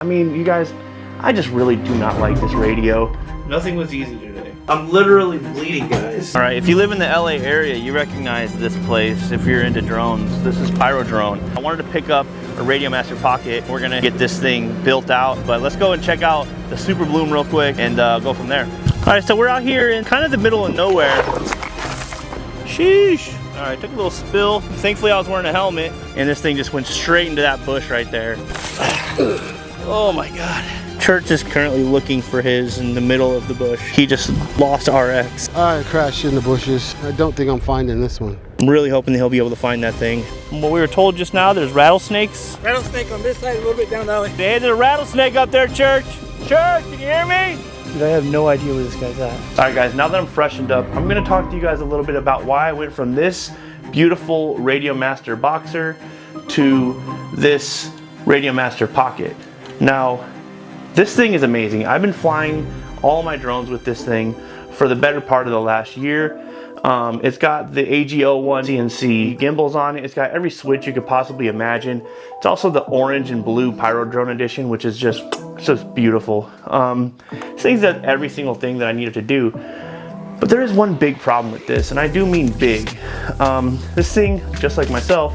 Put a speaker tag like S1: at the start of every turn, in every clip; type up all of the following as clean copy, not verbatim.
S1: I mean, you guys, I just really do not like this radio.
S2: Nothing was easy today. I'm literally bleeding, guys.
S1: All right, if you live in the LA area, you recognize this place if you're into drones. This is Pyro Drone. I wanted to pick up a RadioMaster Pocket. We're gonna get this thing built out, but let's go and check out the Super Bloom real quick and go from there. All right, so we're out here in kind of the middle of nowhere. Sheesh. All right, took a little spill. Thankfully I was wearing a helmet and this thing just went straight into that bush right there. Oh my God. Church is currently looking for his in the middle of the bush. He just lost RX.
S3: I crashed in the bushes. I don't think I'm finding this one.
S1: I'm really hoping that he'll be able to find that thing. From what we were told just now, there's rattlesnakes.
S2: Rattlesnake on this side, a little bit down the alley.
S1: Hey, there's a rattlesnake up there, Church. Church, can you hear me? Dude, I have no idea where this guy's at. All right, guys, now that I'm freshened up, I'm gonna talk to you guys a little bit about why I went from this beautiful RadioMaster Boxer to this RadioMaster Pocket. Now, this thing is amazing. I've been flying all my drones with this thing for the better part of the last year. It's got the AG01 CNC gimbals on it. It's got every switch you could possibly imagine. It's also the orange and blue Pyro Drone edition, which is just beautiful. This thing's got every single thing that I needed to do. But there is one big problem with this, and I do mean big. This thing, just like myself,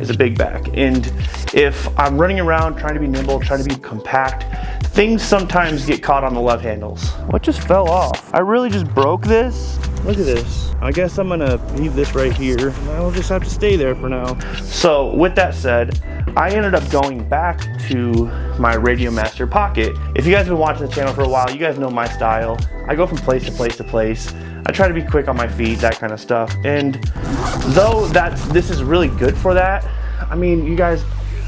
S1: is a big back. And if I'm running around trying to be nimble, trying to be compact, things sometimes get caught on the love handles. What just fell off? I really just broke this. Look at this. I guess I'm gonna leave this right here. I'll just have to stay there for now. So with that said, I ended up going back to my RadioMaster Pocket. If you guys have been watching the channel for a while, you guys know my style. I go from place to place to place. I try to be quick on my feet, that kind of stuff. And though this is really good for that, I mean, you guys,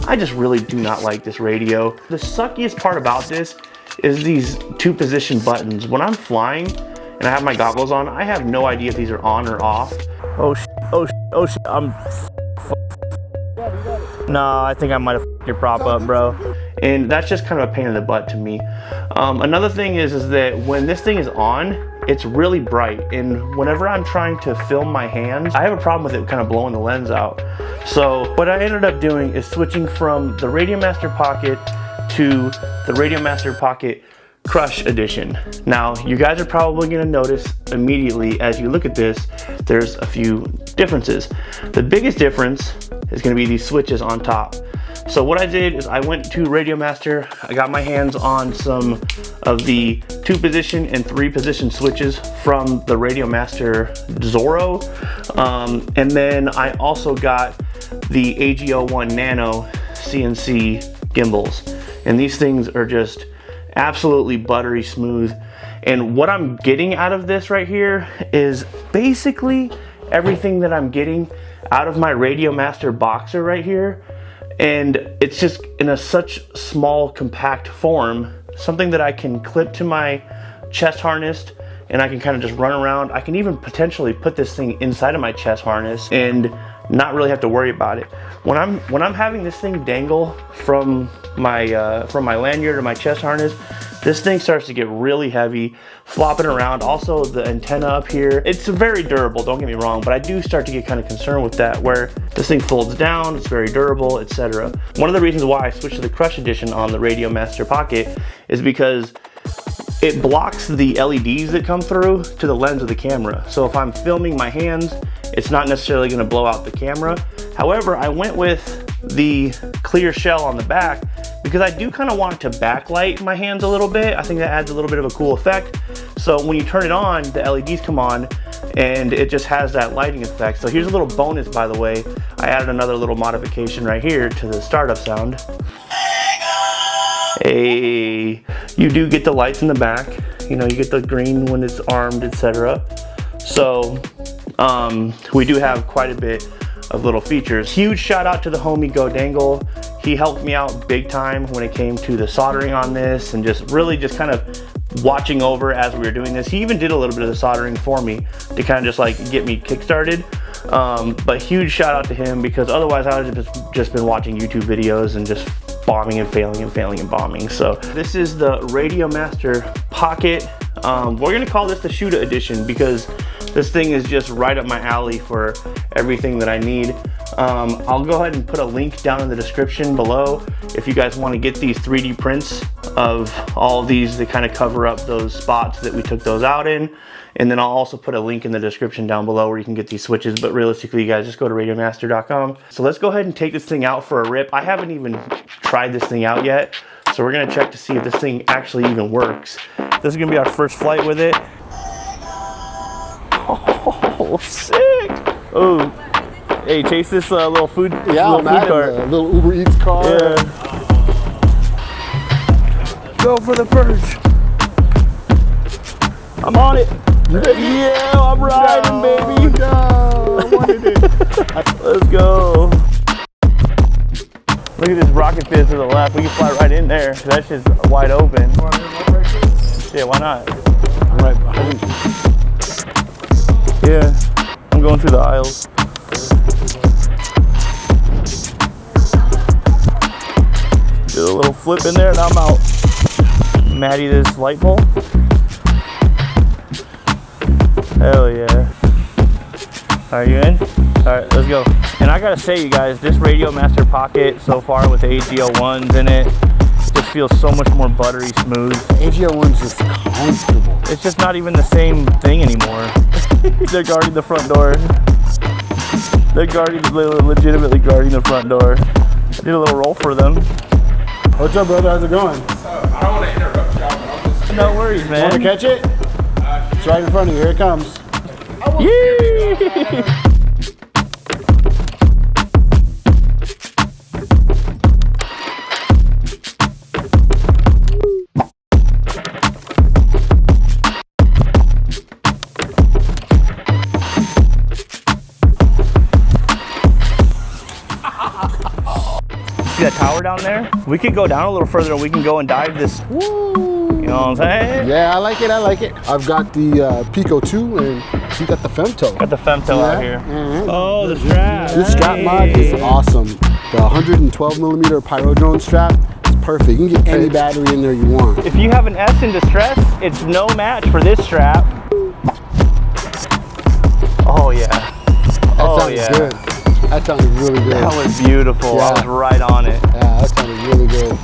S1: I just really do not like this radio. The suckiest part about this is these 2-position buttons. When I'm flying and I have my goggles on, I have no idea if these are on or off. Oh shit, oh shit, oh shit, no, I think I might have f***ed your prop up, bro. And that's just kind of a pain in the butt to me. Another thing is that when this thing is on, it's really bright. And whenever I'm trying to film my hands, I have a problem with it kind of blowing the lens out. So what I ended up doing is switching from the RadioMaster Pocket to the RadioMaster Pocket Crush Edition. Now, you guys are probably gonna notice immediately as you look at this, there's a few differences. The biggest difference is gonna be these switches on top. So what I did is I went to RadioMaster, I got my hands on some of the 2-position and 3-position switches from the RadioMaster Zorro. And then I also got the AG01 Nano CNC gimbals. And these things are just absolutely buttery smooth. And what I'm getting out of this right here is basically everything that I'm getting out of my RadioMaster Boxer right here. And it's just in such small, compact form, something that I can clip to my chest harness and I can kind of just run around. I can even potentially put this thing inside of my chest harness and not really have to worry about it. When I'm having this thing dangle from my lanyard or my chest harness, this thing starts to get really heavy, flopping around. Also, the antenna up here, it's very durable, don't get me wrong, but I do start to get kind of concerned with that, where this thing folds down, it's very durable, etc. One of the reasons why I switched to the Crush Edition on the RadioMaster Pocket is because it blocks the LEDs that come through to the lens of the camera. So if I'm filming my hands, it's not necessarily going to blow out the camera. However, I went with the clear shell on the back because I do kind of want to backlight my hands a little bit. I think that adds a little bit of a cool effect. So when you turn it on, the LEDs come on and it just has that lighting effect. So here's a little bonus, by the way. I added another little modification right here to the startup sound. Hey, you do get the lights in the back. You know, you get the green when it's armed, etc. So we do have quite a bit of little features. Huge shout out to the homie GoDangle. He helped me out big time when it came to the soldering on this and just kind of watching over as we were doing this. He even did a little bit of the soldering for me to kind of just like get me kick-started. But huge shout out to him because otherwise I would have just been watching YouTube videos and just bombing and failing and failing and bombing. So this is the RadioMaster Pocket. We're gonna call this the Shoota edition because this thing is just right up my alley for everything that I need. I'll go ahead and put a link down in the description below if you guys want to get these 3D prints of all of these that kind of cover up those spots that we took those out in. And then I'll also put a link in the description down below where you can get these switches. But realistically, you guys just go to radiomaster.com. So let's go ahead and take this thing out for a rip. I haven't even tried this thing out yet. So we're gonna check to see if this thing actually even works. This is gonna be our first flight with it. Oh, sick! Oh, hey, chase this little food.
S3: Yeah,
S1: little food cart.
S3: A little Uber Eats car.
S1: Yeah. Go for the perch. I'm on it. Yeah, I'm riding, baby.
S3: No, I wanted it.
S1: Let's go. Look at this rocket fizz to the left. We can fly right in there. That's just wide open. Yeah, why not?
S3: I'm right behind you.
S1: Yeah, I'm going through the aisles. Do a little flip in there and I'm out. Maddie this light pole. Hell yeah. Are you in? Alright, let's go. And I gotta say, you guys, this RadioMaster Pocket so far with the AGO1s in it just feels so much more buttery smooth.
S3: AGO1's just comfortable.
S1: It's just not even the same thing anymore. They're guarding the front door. They're legitimately guarding the front door. I did a little roll for them.
S3: What's up, brother? How's it going?
S2: I don't want to interrupt y'all, but I'm just...
S1: No worries, man.
S3: Want to catch it? It's right in front of you. Here it comes.
S1: Yee! See that tower down there? We could go down a little further and we can go and dive this. Woo! You know what I'm saying?
S3: Yeah, I like it. I like it. I've got the Pico 2 and you got the Femto.
S1: Got the Femto out here.
S3: Mm-hmm.
S1: Oh, the strap.
S3: This strap mod is awesome. The 112 millimeter pyro drone strap is perfect. You can get any battery in there you want.
S1: If you have an S in distress, it's no match for this strap. Oh yeah.
S3: That sounded good. That sounded really good.
S1: That was beautiful.
S3: Yeah.
S1: I was right on it.
S3: Yeah, that sounded really good.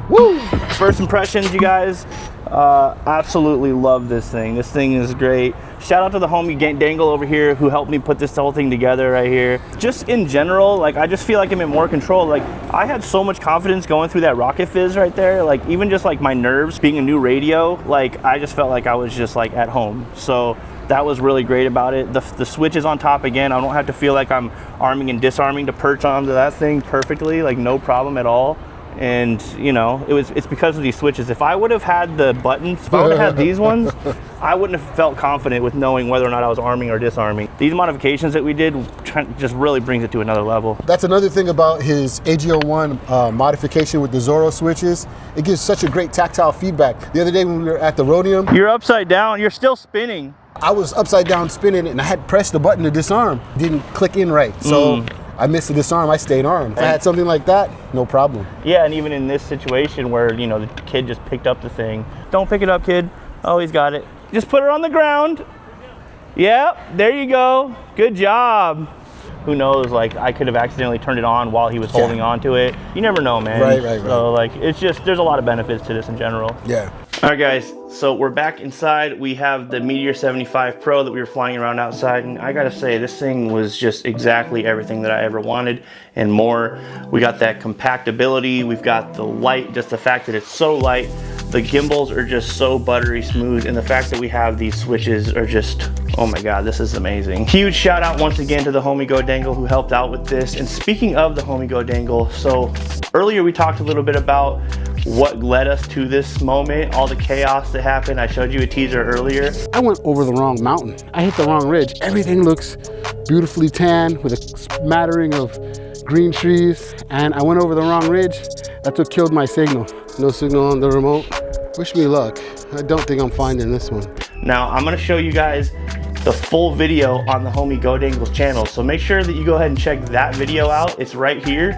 S1: Woo! First impressions, you guys. Absolutely love this thing. This thing is great. Shout out to the homie GoDangle over here who helped me put this whole thing together right here. Just in general, like I just feel like I'm in more control. Like I had so much confidence going through that rocket fizz right there. Like even just like my nerves being a new radio, like I just felt like I was just like at home. So that was really great about it. The switch is on top again. I don't have to feel like I'm arming and disarming to perch onto that thing perfectly, like no problem at all. And you know, it's because of these switches. If I would have had the buttons, if I would have had these ones, I wouldn't have felt confident with knowing whether or not I was arming or disarming. These modifications that we did just really brings it to another level.
S3: That's another thing about his AGO1 modification with the Zorro switches. It gives such a great tactile feedback. The other day when we were at the Rhodium,
S1: You're upside down, you're still spinning.
S3: I was upside down spinning and I had pressed the button to disarm. Didn't click in right. So I missed the disarm, I stayed armed. If I had something like that, no problem.
S1: Yeah, and even in this situation where, you know, the kid just picked up the thing. Don't pick it up, kid. Oh, he's got it. Just put it on the ground. Yep, there you go. Good job. Who knows, like I could have accidentally turned it on while he was holding on to it. You never know, man.
S3: Right.
S1: So like, it's just, there's a lot of benefits to this in general.
S3: Yeah.
S1: All right, guys, so we're back inside. We have the Meteor 75 Pro that we were flying around outside, and I gotta say, this thing was just exactly everything that I ever wanted and more. We got that compactability, we've got the light, just the fact that it's so light. The gimbals are just so buttery smooth, and the fact that we have these switches are just, oh my god, this is amazing. Huge shout out once again to the homie GoDangle who helped out with this. And speaking of the homie GoDangle, so earlier we talked a little bit about what led us to this moment, all the chaos that happened. I showed you a teaser earlier.
S3: I went over the wrong mountain. I hit the wrong ridge. Everything looks beautifully tan with a smattering of green trees, and I went over the wrong ridge. That's what killed my signal. No signal on the remote. Wish me luck. I don't think I'm finding this one.
S1: Now I'm gonna show you guys the full video on the homie GoDangle's channel, so make sure that you go ahead and check that video out. It's right here,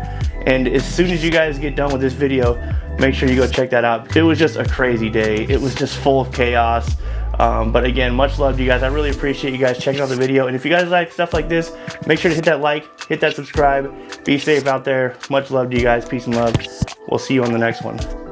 S1: and as soon as you guys get done with this video, make sure you go check that out. It was just a crazy day. It was just full of chaos. But again, much love to you guys. I really appreciate you guys checking out the video. And if you guys like stuff like this, make sure to hit that like, hit that subscribe. Be safe out there. Much love to you guys. Peace and love. We'll see you on the next one.